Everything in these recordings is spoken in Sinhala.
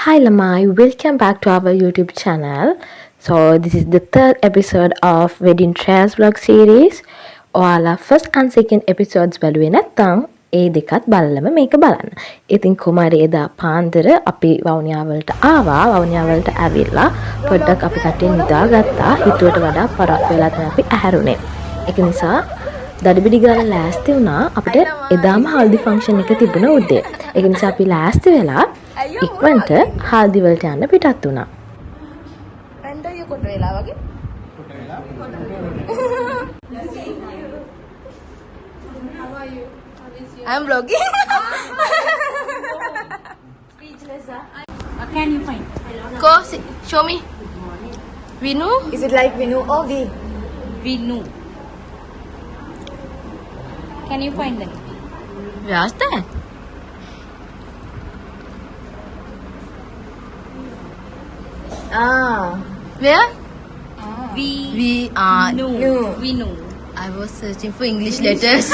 Hi Lamai, welcome back to our YouTube channel. So this is the third episode of Wedding Trials vlog series. ඔයාලා first and second episodes බලුවේ නැත්නම් ඒ දෙකත් බලලම මේක බලන්න. ඉතින් කුමාරී එදා පාන්දර අපි වවුනියා වලට ආවා. වවුනියා වලට ඇවිල්ලා පොඩ්ඩක් අපි කටින් නිදාගත්තා. හිතුවට වඩා පරක් වෙලා තමයි අපි ඇහැරුනේ. ඒක නිසා දඩබිඩි ගාලා ලෑස්ති වුණා. අපිට එදාම හල්දි ෆන්ක්ෂන් එක තිබුණා උදේ. ඒක නිසා අපි ලෑස්ති වෙලා ඉක්මනට හල්දි වලට යන්න පිටත් වුණා. ඇන්ට අයියෝ කොට වෙලා වගේ. I'm vlogging. Speechless. Can you find? Go show me. Vinu. Is it like Vinu or V? Vinu. Can you find that? Where's that? Ah. Where? V. We are. Nu. Vinu. I was searching for English letters.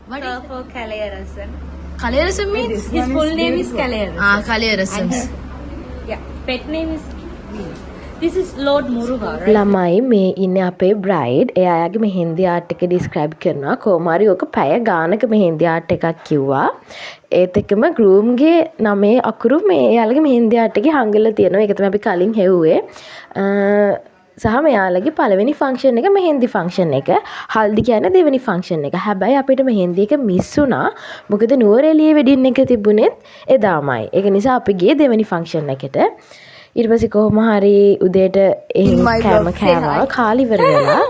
What is For Kalayarasan. Kalayarasan means? His full name is Kalayarasan. Kalayarasan. Yeah. Pet name is V. This is Lord Muruga, right? ළමයි මේ ඉන්නේ අපේ බ්‍රයිඩ්. එයාගේ මෙහෙන්දි ආර්ට් එක ඩිස්ක්‍රයිබ් කරනවා. කොමාරි ඔක පැය ගානක මෙහෙන්දි ආර්ට් එකක් කිව්වා. ඒත් එක්කම ගෲම්ගේ නමේ අකුරු මේ එයාලගේ මෙහෙන්දි ආර්ට් එකේ හංගලා තියෙනවා. ඒක තමයි අපි කලින් හෙව්වේ. සහ මෙයාලගේ පළවෙනි ෆන්ක්ෂන් එක මෙහෙන්දි ෆන්ක්ෂන් එක. හල්දි කියන්නේ දෙවෙනි ෆන්ක්ෂන් එක. හැබැයි අපිට මෙහෙන්දි එක මිස් වුණා. මොකද නුවරඑළියේ වෙඩින් එක තිබුණෙත් එදාමයි. ඒක නිසා අපි ගියේ දෙවෙනි ෆන්ක්ෂන් එකට. ඊට පස්සේ කොහොම හරි උදේට එහෙම කෑම කෑවා කාලි ඉවර වෙලා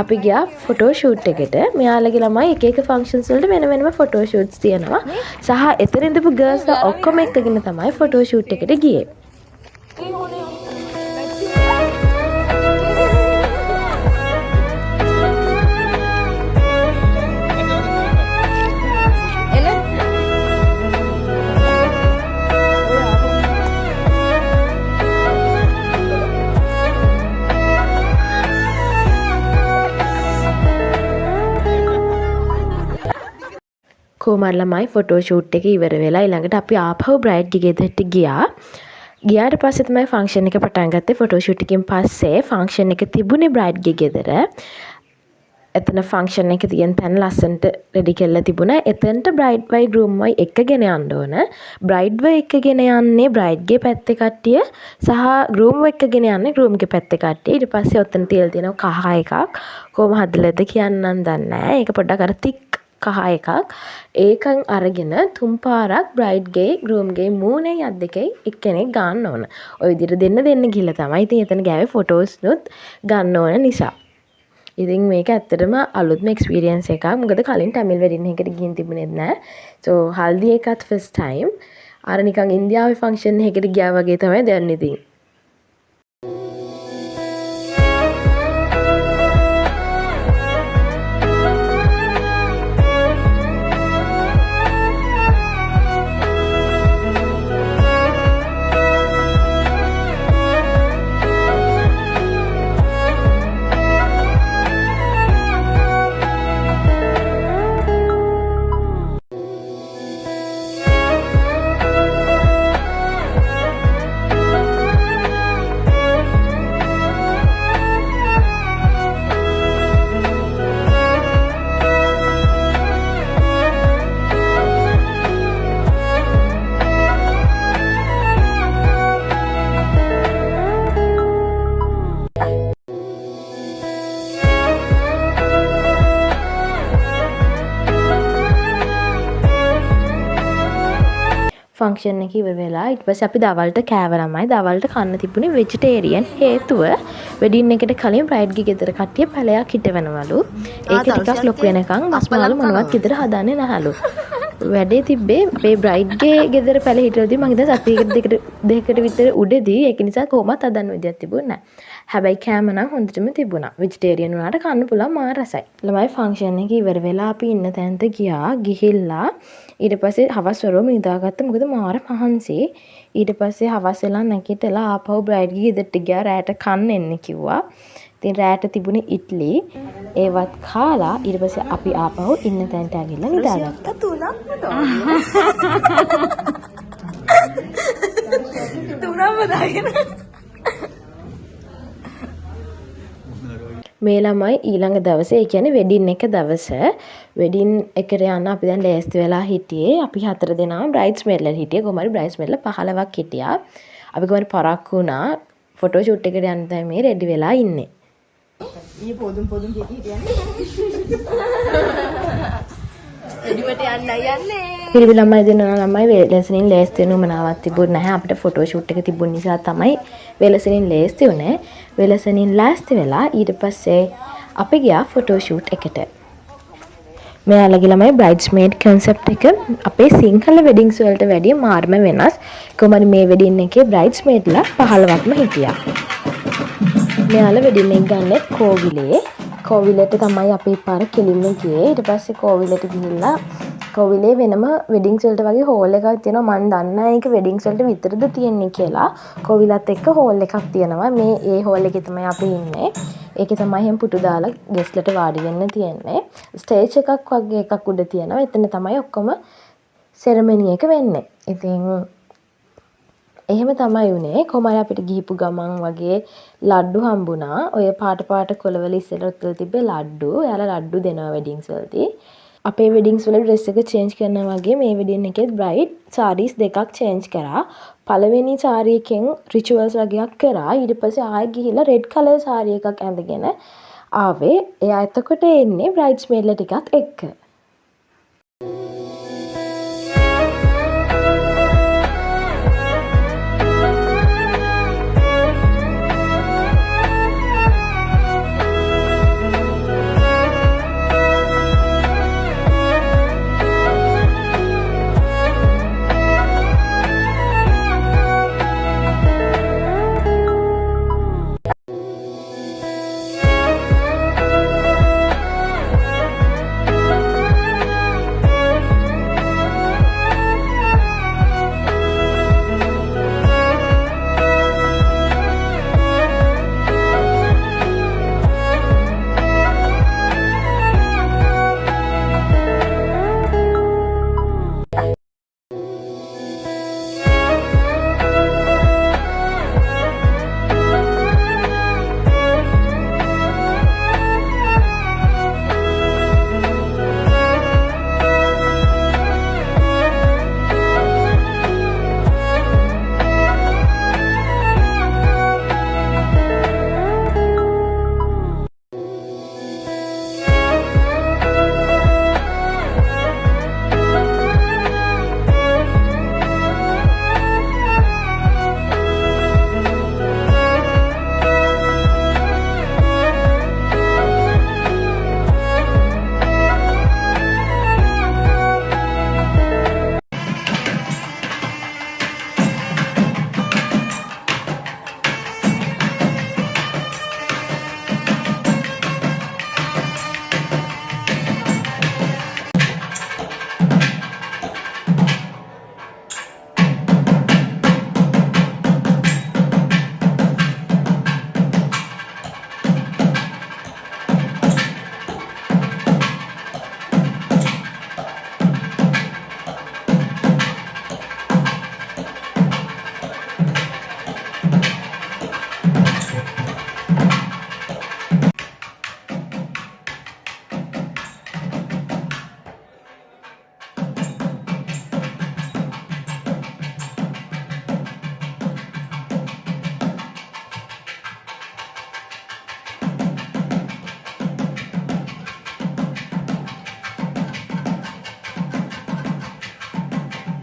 අපි ගියා ෆොටෝ ෂූට් එකට. මෙයාලගේ ළමයි එක එක ෆන්ක්ෂන්ස් වලට වෙන වෙනම ෆොටෝ ෂූට්ස් තියෙනවා. සහ එතන ඉඳපු ගර්ල්ස් ඔක්කොම එක්කගෙන තමයි ෆොටෝ ෂූට් එකට ගියේ. කොමාරි ළමයි ෆොටෝ ෂූට් එක ඉවර වෙලා ඊළඟට අපි ආපහු බ්‍රයිඩ්ගේ ගෙදරට ගියා. ගියාට පස්සේ තමයි ෆන්ක්ෂන් එක පටන් ගත්තේ. ෆොටෝ ෂූට් එකකින් පස්සේ ෆන්ක්ෂන් එක තිබුණේ බ්‍රයිඩ්ගේ ගෙදර. එතන ෆන්ක්ෂන් එක තියෙන තැන ලස්සනට රෙඩි කරලා තිබුණා. එතනට බ්‍රයිඩ් වයි ගෲම් වයි එක්කගෙන යන්න ඕන. බ්‍රයිඩ් වයි එක්කගෙන යන්නේ බ්‍රයිඩ්ගේ පැත්තේ කට්ටිය සහ ගෲම් වයි එක්කගෙන යන්නේ ගෲම්ගේ පැත්තේ කට්ටිය. ඊට පස්සේ ඔතන තියලා තියෙනවා කහ එකක්. කොහොම හදලාද කියන්නම් දන්නේ නැහැ. ඒක පොඩ්ඩක් අර තික් කහ එකක්. ඒකන් අරගෙන තුන් පාරක් බ්‍රයිඩ්ගේ ගෲම්ගේ මූණේ යත් දෙකේ එක්කෙනෙක් ගන්න ඕන. ඔය විදිහට දෙන්න ගිහලා තමයි. ඉතින් එතන ගෑවේ ෆොටෝස් නුත් ගන්න ඕන නිසා. ඉතින් මේක ඇත්තටම අලුත්ම එක්ස්පීරියන්ස් එකක්. මොකද කලින් ටැමිල් වෙඩින් එකකට ගිහින් තිබුණෙත් නැහැ. සෝ හල්දි එකත් ෆස්ට් ටයිම්. අර නිකන් ඉන්දියාවේ ෆන්ක්ෂන් එකකට ගියා වගේ තමයි දැනෙන්නේ ඉතින්. ෆන්ක්ෂන් එක ඉවර වෙලා ඊට පස්සේ අපි දවල්ට කෑව ළමයි. දවල්ට කන්න තිබුණේ වෙජිටේරියන්. හේතුව වෙඩින් එකට කලින් බ්‍රයිඩ්ගේ ගෙදර කට්ටිය පැලයක් හිටවනවලු. ඒක ටිකක් ලොකු වෙනකන් මස් මාළු මොනවත් ගෙදර හදන්නේ නැහලු. වැඩේ තිබ්බේ මේ බ්‍රයිඩ්ගේ ගෙදර පැල හිටවදී මම හිතා සතියකට දෙකකට විතර උඩදී. ඒක නිසා කොහොමත් හදන්න විදියක් තිබුණේ නැහැ. හැබැයි කෑම නම් හොඳටම තිබුණා. වෙජිටේරියන් වුණාට කන්න පුළුවන් මාර රසයි. ළමයි ෆන්ක්ෂන් එක ඉවර වෙලා අපි ඉන්න තැනට ගියා. ගිහිල්ලා ඊට පස්සේ හවස් වරුවම නිදාගත්තා. මොකද මාර මහන්සි. ඊට පස්සේ හවස් වෙලා නැගිටලා ආපහු බ්‍රයිඩ්ගේ ගෙදරට ගියා. රැට කන්න එන්න කිව්වා. ඉතින් රැට තිබුණේ ඉඩ්ලි. ඒවත් කාලා ඊට පස්සේ අපි ආපහු ඉන්න තැනට ඇවිල්ලා නිදාගත්තා. තුනම දාගෙන මේ ළමයි ඊළඟ දවසේ ඒ කියන්නේ වෙඩින් එක දවස වෙඩින් එකට යන්න අපි දැන් ලෑස්ති වෙලා හිටියේ. අපි 4 දෙනාම බ්‍රයිඩ්ස්මේඩ්ලා හිටියේ. කොහමද බ්‍රයිඩ්ස්මේඩ්ලා 15ක් හිටියා. අපි කොහමද පරක්කු වුණා ෆොටෝ ෂූට් එකට යන්න තමයි මේ රෙඩි වෙලා ඉන්නේ. ඊ පොදුම් කිය කියන්නේ එඩිවට යන්නේ පිරිවි ළමයි දෙන්නා ළමයි වෙලසනින් ලෑස්ති වෙන උමනාවක් තිබුණ නැහැ. අපිට ෆොටෝ ෂූට් එක තිබුණ නිසා තමයි වෙලසනින් ලෑස්ති වුණේ. වෙලසනින් ලෑස්ති වෙලා ඊට පස්සේ අපි ගියා ෆොටෝ ෂූට් එකට. මෙයාලගේ ළමයි බ්‍රයිඩ්ස්මේඩ් කන්සෙප්ට් එක අපේ සිංහල වෙඩින්ග්ස් වලට වැඩිය මාර්ම වෙනස්. කොහමද මේ වෙඩින් එකේ බ්‍රයිඩ්ස්මේඩ්ලා 15ක්ම හිටියා. මෙයාලා වෙඩින් එක ගන්නේ කෝවිලේ. කෝවිලට තමයි අපි පාර කෙලින්ම ගියේ. ඊට පස්සේ කෝවිලට ගිහිල්ලා කෝවිලේ වෙනම වෙඩින්ග්ස් වලට වගේ හෝල් එකක් තියෙනවා. මම දන්නේ ඒක වෙඩින්ග්ස් වලට විතරද තියෙන්නේ කියලා. කෝවිලත් එක්ක හෝල් එකක් තියෙනවා. මේ ඒ හෝල් එකේ තමයි අපි ඉන්නේ. ඒකේ තමයි එහෙම පුටු දාලා ගෙස්ට්ලට වාඩි වෙන්න තියෙන්නේ. ස්ටේජ් එකක් වගේ එකක් උඩ තියෙනවා. එතන තමයි ඔක්කොම සෙරමනි එක වෙන්නේ. ඉතින් එහෙම තමයි උනේ. කොහමද අපිට ගිහිපු ගමන් වගේ ලඩ්ඩු හම්බුණා. ඔය පාට කොළවල ඉස්සෙල්ලා තිබ්බේ ලඩ්ඩු. එයාලා ලඩ්ඩු දෙනවා වෙඩින්ග්ස් වලදී. අපේ වෙඩින්ග්ස් වල ඩ්‍රෙස් එක චේන්ජ් කරනවා වගේ මේ වෙඩින් එකේ බ්‍රයිඩ් සාරීස් දෙකක් චේන්ජ් කරා. පළවෙනි සාරී එකෙන් රිචුවල්ස් වගේක් කරා. ඊට පස්සේ ආයෙ ගිහිල්ලා රෙඩ් කලර් සාරී එකක් ඇඳගෙන ආවේ. එයා එතකොට එන්නේ බ්‍රයිඩ්ස්මේඩ්ලා ටිකක් එක්ක.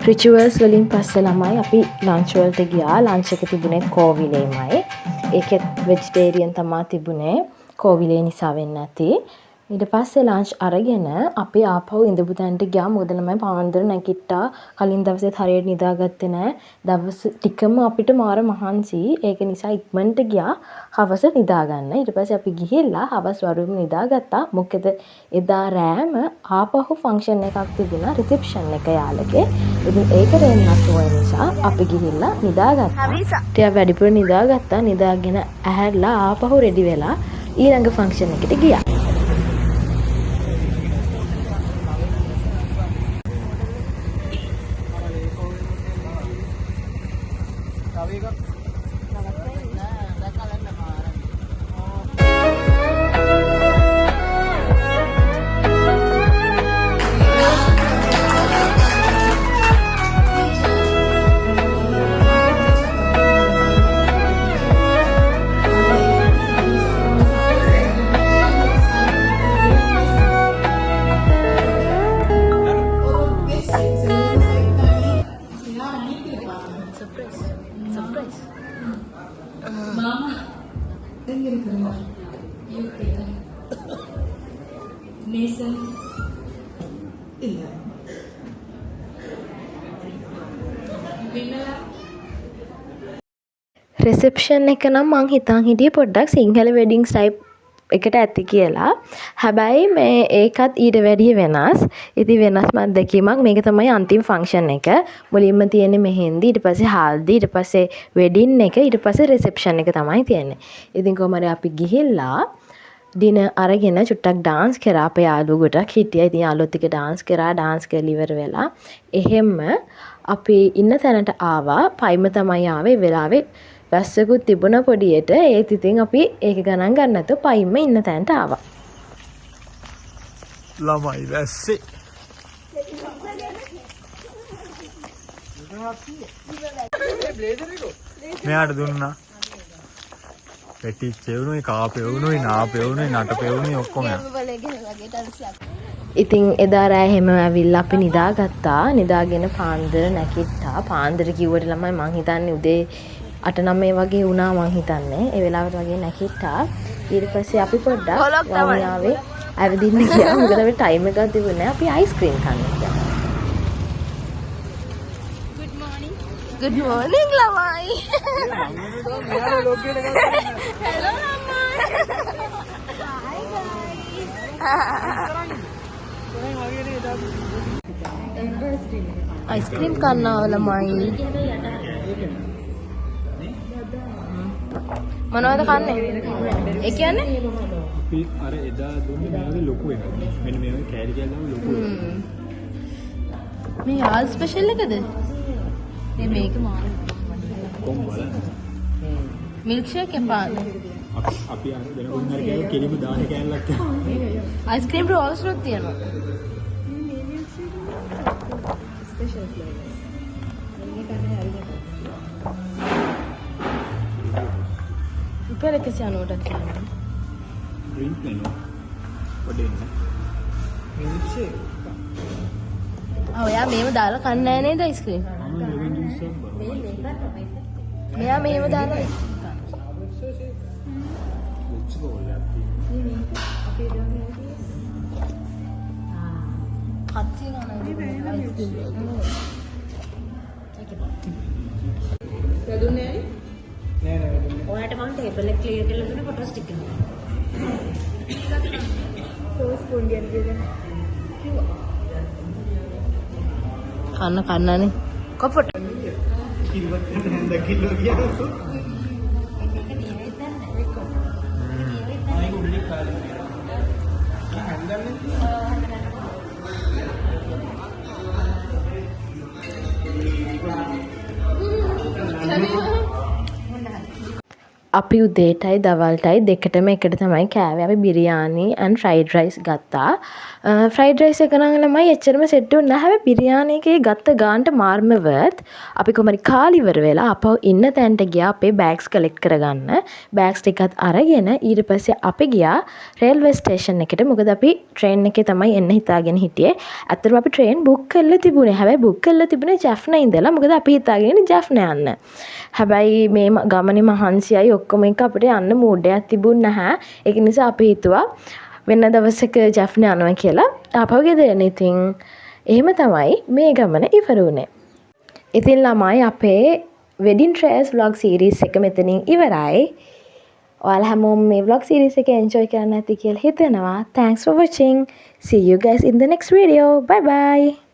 රිචුවල්ස් වලින් පස්සේ ළමයි අපි ලන්ච් වලට ගියා. ලන්ච් එක තිබුණේ කෝවිලේමයි. ඒකෙත් වෙජිටේරියන් තමයි තිබුණේ. කෝවිලේ නිසා වෙන්නේ නැති. ඊට පස්සේ ලන්ච් අරගෙන අපි ආපහු ඉඳපු තැනට ගියා. මොකද ළමයි පාන්දර නැගිට්ටා. කලින් දවසේත් හරියට නිදාගත්තේ නැහැ. දවස් ටිකම අපිට මාර මහන්සි. ඒක නිසා ඉක්මනට ගියා හවස නිදා ගන්න. ඊට පස්සේ අපි ගිහිල්ලා හවස් වරුවෙම නිදාගත්තා. මොකද එදා රෑම ආපහු ෆන්ක්ෂන් එකක් තිබුණා. රිසෙප්ෂන් එක යාළගේ. ඉතින් ඒකට එන්නත් ඕන නිසා අපි ගිහිල්ලා නිදාගත්තා. ටිකක් වැඩිපුර නිදාගත්තා. නිදාගෙන ඇහැරලා ආපහු රෙඩි වෙලා ඊළඟ ෆන්ක්ෂන් එකට ගියා. reason? රිසෙප්ෂන් එක නම් මං හිතන් හිටියේ පොඩ්ඩක් සිංහල වෙඩින්ග්ස් ටයිප් එකට ඇති කියලා. හැබැයි මේ ඒකත් ඊට වැඩිය වෙනස්. ඉතින් වෙනස්ම අත්දැකීමක්. මේක තමයි අන්තිම ෆන්ක්ෂන් එක. මුලින්ම තියෙන්නේ මෙහෙන්දි, ඊට පස්සේ හාල්දි, ඊට පස්සේ වෙඩින් එක, ඊට පස්සේ රිසෙප්ෂන් එක තමයි තියෙන්නේ. ඉතින් කොහමද අපි ගිහිල්ලා ඩිනර් අරගෙන චුට්ටක් ඩාන්ස් කරා. අපේ යාළුවෝ ගොඩක් හිටියා. ඉතින් යාළුවොත් එක්ක ඩාන්ස් කරා. ඩාන්ස් කරලා ඉවර වෙලා එහෙම අපි ඉන්න තැනට ආවා. පයිම තමයි ආවේ වෙලාවේ. වැස්සකුත් තිබුණ පොඩියට. ඒත් ඉතින් අපි ඒක ගණන් ගන්න නැතුව පයින්ම ඉන්න තැනට ආවා. ළමයි වැස්සේ. මෙයාට දුන්නා. පැටිච්ච එවුනුයි, කාපේ එවුනුයි, නාපේ එවුනුයි, නටපේ එවුනුයි ඔක්කොම යනවා. ඉතින් එදා රෑ හැම ඇවිල්ලා අපි නිදාගත්තා. නිදාගෙන පාන්දර නැගිට්ටා. පාන්දර කිව්වට ළමයි මං හිතන්නේ උදේ 8-9 වගේ වුණා මං හිතන්නේ. ඒ වෙලාවට වගේ නැගිට්ටා. ඊට පස්සේ අපි පොඩ්ඩක් වවුනියාවේ ඇවිදින්න ගියා. මොකද අපි ටයිම් එකක් තිබුණේ නැහැ. අපි අයිස්ක්‍රීම් කන්න ගියා. Good morning ළමයි. Hello අයිස්ක්‍රීම් කන්නාව ළමයි. මොනවද කන්නේ? ඒ කියන්නේ? අපි අර එදා දුන්නේ මේවගේ ලොකු එකක්. මෙන්න මේවගේ කෑලි කෑල්ලම ලොකු එකක්. මේ යාල් ස්පෙෂල් එකද? මේක මාරු. කොම් බලන්න. මිල්ක් ෂේක් එපාද? අපි අර වෙනකොට හරි කෑලි කෙලිම දාන කෑල්ලක් තියෙනවා. අයිස්ක්‍රීම් රෝල්ස් උත් තියෙනවා. රුපියල් 190ක් තියෙනවා. ඩ්‍රින්ක් වෙනවා. පොඩේ නේ. Milk shake. ඔයා මේව දාලා කන්නේ නැහැ නේද අයිස්ක්‍රීම්? මම ලෙමන් ජූස් එකක් බලනවා. මෙයා මේව දාලා ඔයාලට මම ටේබල් එක ක්ලියර් කරලා දුන්න ෆොටෝස් ටික කරනවා. කන්නනේ. කොපොට. අපි උදේටයි දවල්ටයි දෙකටම එකට තමයි කෑවේ. අපි බිරියානි and fried rice ගත්තා. fried rice එක නම් ළමයි එච්චරම සෙට් වුණේ නැහැ. හැබැයි බිරියානි එකේ ගත්ත ගානට මාර්ම worth. අපි කොහමද කාලි ඉවර වෙලා අපව ඉන්න තැනට ගියා අපේ බෑග්ස් කලෙක්ට් කරගන්න. බෑග්ස් ටිකත් අරගෙන ඊට පස්සේ අපි ගියා රේල්වේ ස්ටේෂන් එකට. මොකද අපි ට්‍රේන් එකේ තමයි එන්න හිතාගෙන හිටියේ. ඇත්තටම අපි ට්‍රේන් බුක් කරලා තිබුණේ. හැබැයි බුක් කරලා තිබුණේ ජැෆ්නා ඉඳලා. මොකද අපි හිතාගෙන ඉන්නේ ජැෆ්නා යන්න. හැබැයි මේ ගමනේ මහන්සියයි ඔක්කොම එක අපිට යන්න මූඩ් එකක් තිබුණ නැහැ. ඒක නිසා අපි හිතුවා වෙන දවසක ජැෆ්නා යනවා කියලා. ආපහු ගෙදර ඉතින් එහෙම තමයි මේ ගමන ඉවර වුණේ. ඉතින් ළමයි අපේ wedding trails vlog series එක මෙතනින් ඉවරයි. ඔයාලා හැමෝම මේ vlog series එක enjoy කරන්න ඇති කියලා හිතනවා. Thanks for watching. See you guys in the next video. Bye bye.